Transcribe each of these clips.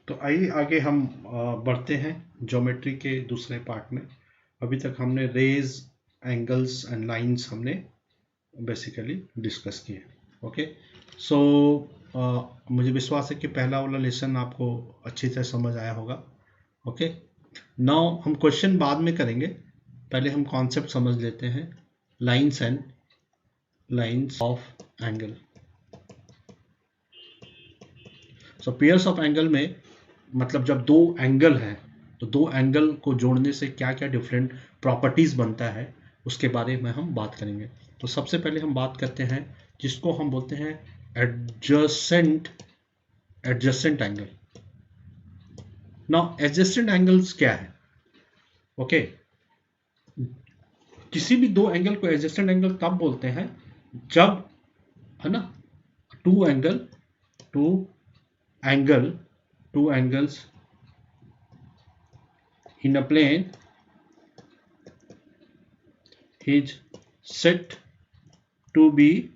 तो आइए आगे हम बढ़ते हैं ज्योमेट्री के दूसरे पार्ट में। अभी तक हमने रेज, एंगल्स एंड लाइंस हमने बेसिकली डिस्कस किए। ओके, सो मुझे विश्वास है कि पहला वाला लेसन आपको अच्छी तरह समझ आया होगा। ओके, नाउ हम क्वेश्चन बाद में करेंगे, पहले हम कॉन्सेप्ट समझ लेते हैं। Lines and lines of angle. So pairs of angle में मतलब जब दो एंगल हैं तो दो एंगल को जोड़ने से क्या क्या डिफरेंट प्रॉपर्टीज बनता है उसके बारे में हम बात करेंगे। तो सबसे पहले हम बात करते हैं जिसको हम बोलते हैं adjacent angle. Now adjacent angles क्या है? ओके, किसी भी दो एंगल को एडजसेंट एंगल तब बोलते हैं जब, है ना, two angles in a plane is said to be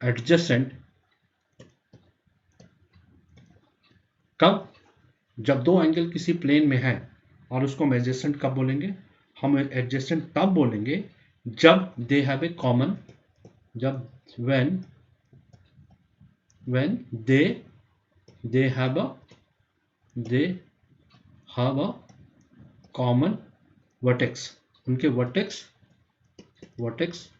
adjacent। कब? जब दो एंगल किसी प्लेन में है, और उसको हम एडजेसेंट कब बोलेंगे? हम एडजेसेंट तब बोलेंगे जब दे हैव ए कॉमन, जब when they have a common vertex, उनके वर्टेक्स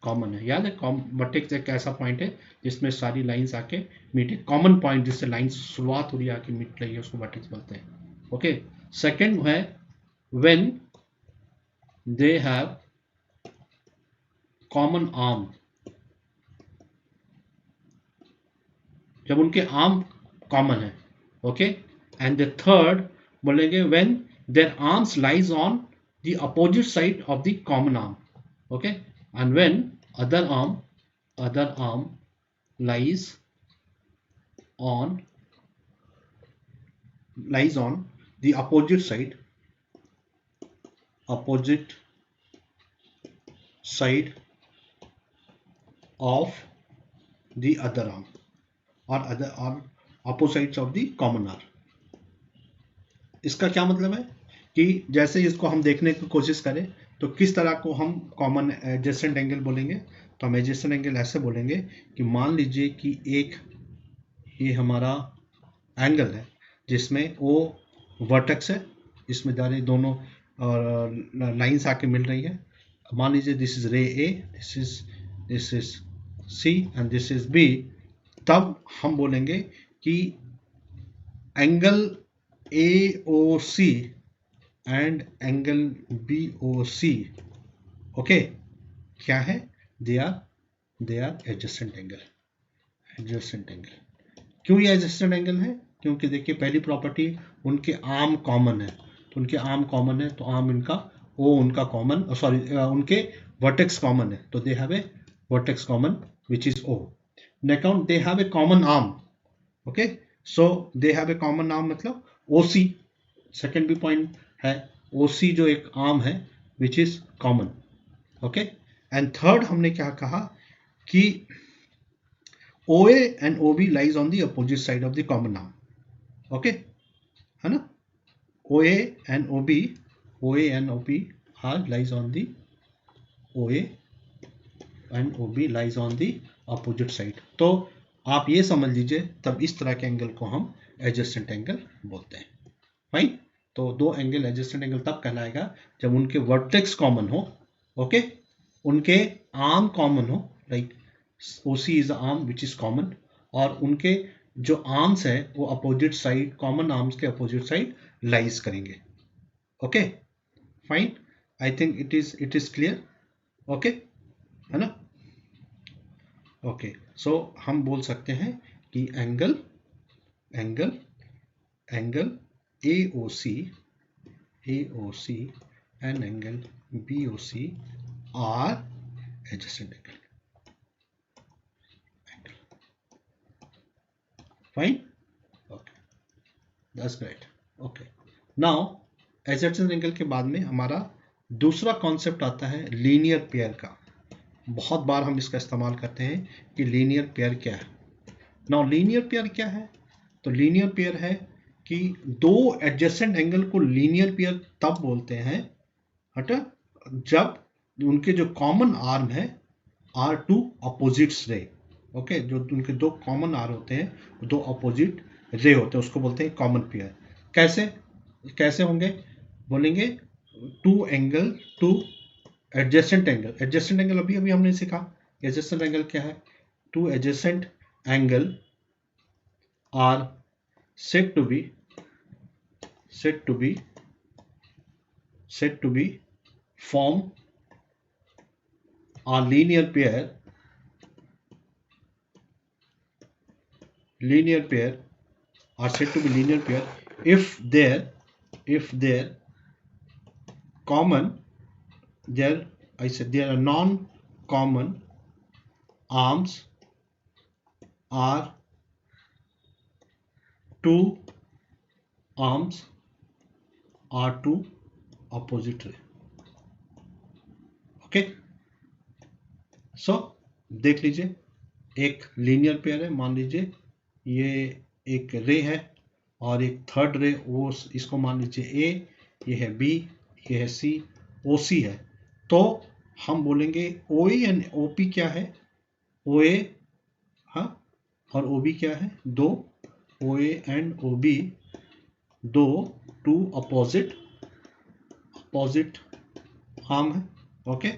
कॉमन है। याद है, वर्टेक्स एक ऐसा पॉइंट है जिसमें सारी लाइंस आके मीट, कॉमन पॉइंट जिससे लाइन शुरुआत हो रही है आके मिट रही है, उसको वर्टेक्स बोलते हैं। ओके, सेकंड है when they have common arm, जब उनके आर्म कॉमन है। ओके, एंड द थर्ड बोलेंगे when there arms lies on the opposite side of the common arm. Okay, and when other arm lies on the opposite side of the other arm or opposites of the common arm। इसका क्या मतलब है कि जैसे इसको हम देखने की कोशिश करें तो किस तरह को हम कॉमन एडजेसेंट एंगल बोलेंगे। तो हम एडजेसेंट एंगल ऐसे बोलेंगे कि मान लीजिए कि एक ये हमारा एंगल है जिसमें ओ वर्टेक्स है, इसमें दारे दोनों लाइंस आके मिल रही है। मान लीजिए this is ray A, this is C and this is B. तब हम बोलेंगे कि angle AOC and angle BOC, okay, क्या है? They are adjacent angle. क्यों ये एडजेसेंट एंगल है? क्योंकि देखिए पहली प्रॉपर्टी, उनके आर्म कॉमन है, तो उनके आर्म कॉमन है तो आर्म इनका ओ उनका कॉमन, सॉरी उनके वर्टेक्स कॉमन है, तो they have a vertex common which is O। Next they have a common arm. Okay, so they have a common arm मतलब OC, सेकेंड भी पॉइंट है, OC जो एक आर्म है which is common. Okay, and third हमने क्या कहा कि OA and OB lies on the opposite side of the common arm। Okay, है ना, OA and OB are lies on the OA and OB lies on the opposite side। तो आप ये समझ लीजिए, तब इस तरह के एंगल को हम एडजेसेंट एंगल बोलते हैं। फाइन, तो दो एंगल एडजेसेंट एंगल तब कहलाएगा जब उनके वर्टेक्स कॉमन हो, ओके, उनके आर्म कॉमन हो, like OC is arm which is common, और उनके जो आर्म्स है वो अपोजिट साइड, कॉमन आर्म्स के अपोजिट साइड लाइज करेंगे। Okay, fine, I think it is clear. Okay, है ना। ओके, सो हम बोल सकते हैं कि angle AOC and angle BOC are adjacent angle। Fine, okay, that's great। Okay, now adjacent angle के बाद में हमारा दूसरा कॉन्सेप्ट आता है लीनियर पेयर का। बहुत बार हम इसका इस्तेमाल करते हैं कि लीनियर पेयर क्या है। नाउ लीनियर पेयर क्या है? तो लीनियर पेयर है कि दो एडजेसेंट एंगल को लीनियर पेयर तब बोलते हैं हटा जब उनके जो कॉमन आर्म है are to opposites ray. Okay, जो उनके दो कॉमन आर होते हैं, दो अपोजिट रे होते हैं, उसको बोलते हैं कॉमन पेयर। कैसे कैसे होंगे बोलेंगे, two angle two adjacent angle. Adjacent angle अभी अभी हमने सीखा, एडजेसेंट एंगल क्या है? Two adjacent angle are said to be form a linear pair are said to be linear pair if their common there are non-common arms are two arms are two opposite ray। Okay, so देख लीजिए, एक linear pair है, मान लीजिए ये एक रे है और एक थर्ड रे, वो इसको मान लीजिए ए, ये है बी, ये है सी, ओ सी है। तो हम बोलेंगे ओ ए एंड ओ पी क्या है? ओ ए, हाँ, और ओ बी क्या है? दो O A and O B दो टू अपोजिट आर्म है। ओके,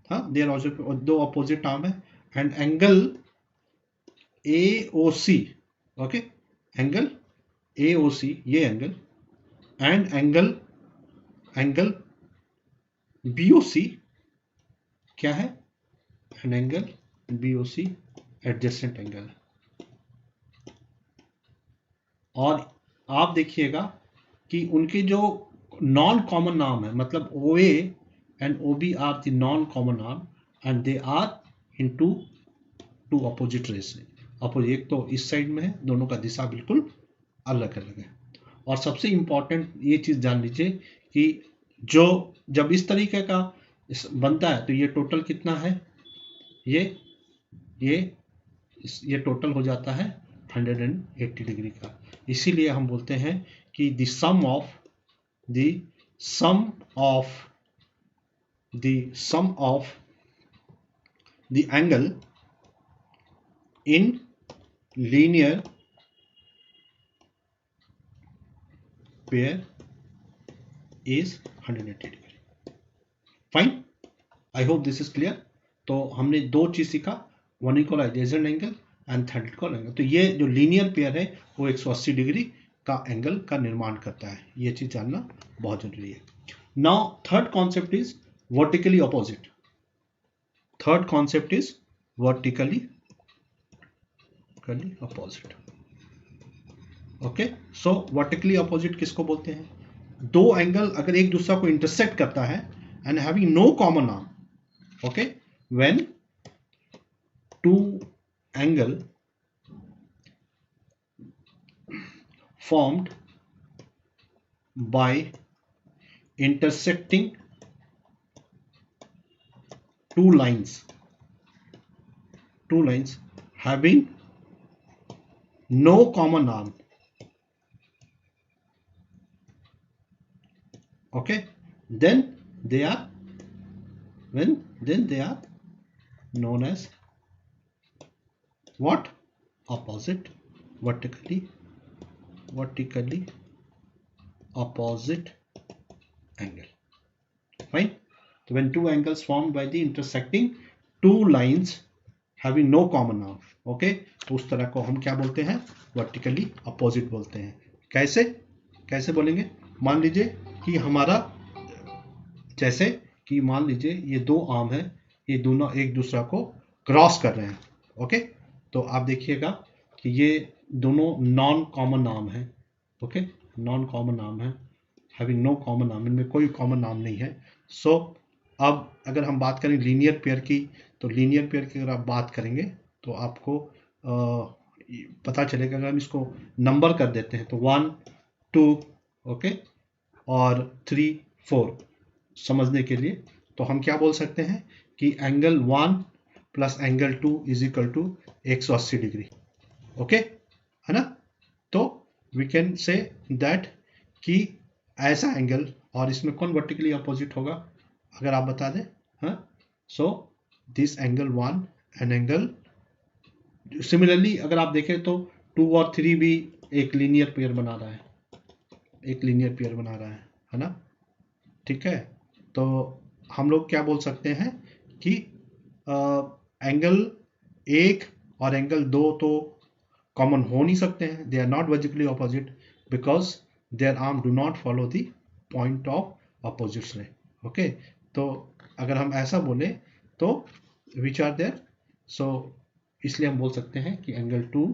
हाँ, देयर आल्सो दो अपोजिट आर्म है and angle A O C. Okay, angle A O C, ये angle, and angle B O C क्या है? And angle B O C adjacent angle है। और आप देखिएगा कि उनके जो नॉन कॉमन नाम है, मतलब O A and O B are the non common नाम and they are in two opposite rays. Opposite, एक तो इस साइड में है, दोनों का दिशा बिल्कुल अलग अलग है। और सबसे इंपॉर्टेंट ये चीज जान लीजिए कि जो जब इस तरीके का बनता है तो ये टोटल कितना है? ये टोटल हो जाता है 180 डिग्री का। इसीलिए हम बोलते हैं कि the sum of the angle in linear pair is 180 degree. Fine, I hope this is clear. तो हमने दो चीज सीखा, one equal adjacent angle and third equal angle. तो ये जो लीनियर पेयर है वो 180 डिग्री का एंगल का निर्माण करता है, ये चीज जानना बहुत जरूरी है। Now third concept is vertically opposite. Third concept is vertically opposite. Okay, so vertically opposite किसको बोलते हैं? दो एंगल अगर एक दूसरा को इंटरसेक्ट करता है and having no common arm. Okay, when two angle formed by intersecting two lines having no common arm। okay, then they are known as what? Opposite, vertically opposite angle। fine, so when two angles formed by the intersecting two lines having no common arm, okay, तो उस तरह को हम क्या बोलते हैं? Vertically opposite बोलते हैं। कैसे बोलेंगे? मान लीजिए कि हमारा, जैसे कि मान लीजिए ये दो आर्म है, ये दोनों एक दूसरा को क्रॉस कर रहे हैं। ओके, तो आप देखिएगा कि ये दोनों नॉन कॉमन आर्म है। ओके, नॉन कॉमन आर्म है, हैविंग नो कॉमन आर्म, इनमें कोई कॉमन आर्म नहीं है। सो अब अगर हम बात करें लीनियर पेयर की, तो लीनियर पेयर की अगर आप बात करेंगे तो आपको पता चलेगा। अगर हम इसको नंबर कर देते हैं तो 1 2 ओके और 3 4 समझने के लिए, तो हम क्या बोल सकते हैं कि angle 1 plus angle 2 is equal to 180 degree. Okay, है ना? तो वी कैन से दैट कि ऐसा एंगल, और इसमें कौन वर्टिकली अपोजिट होगा अगर आप बता दें। हाँ, so this angle 1 and angle, similarly अगर आप देखें तो 2 और 3 भी एक लीनियर पेयर बना रहा है, एक लीनियर पेयर बना रहा है ना। ठीक है, तो हम लोग क्या बोल सकते हैं कि एंगल 1 और एंगल 2 तो कॉमन हो नहीं सकते हैं, they are not vertically opposite because their arm do not follow the point of opposites ray. Okay, तो अगर हम ऐसा बोले तो विच आर देयर, सो इसलिए हम बोल सकते हैं कि एंगल 2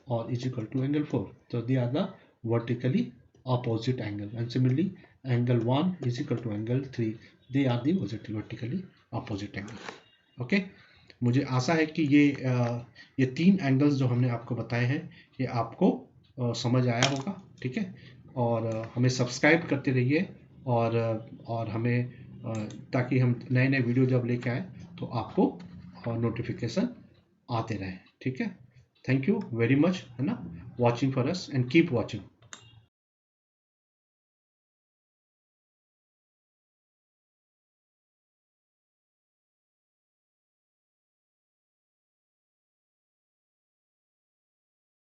और इज इक्वल टू एंगल 4, तो they are the vertically opposite angle, and similarly angle 1 is equal to angle 3, they are the vertically opposite angle. Okay, मुझे आशा है कि ये 3 एंगल्स जो हमने आपको बताए हैं ये आपको समझ आया होगा। ठीक है, और हमें सब्सक्राइब करते रहिए और हमें ताकि हम नए नए वीडियो जब लेके आए तो आपको नोटिफिकेशन आते रहे। ठीक है, थैंक यू वेरी मच, है ना, watching for us and keep watching.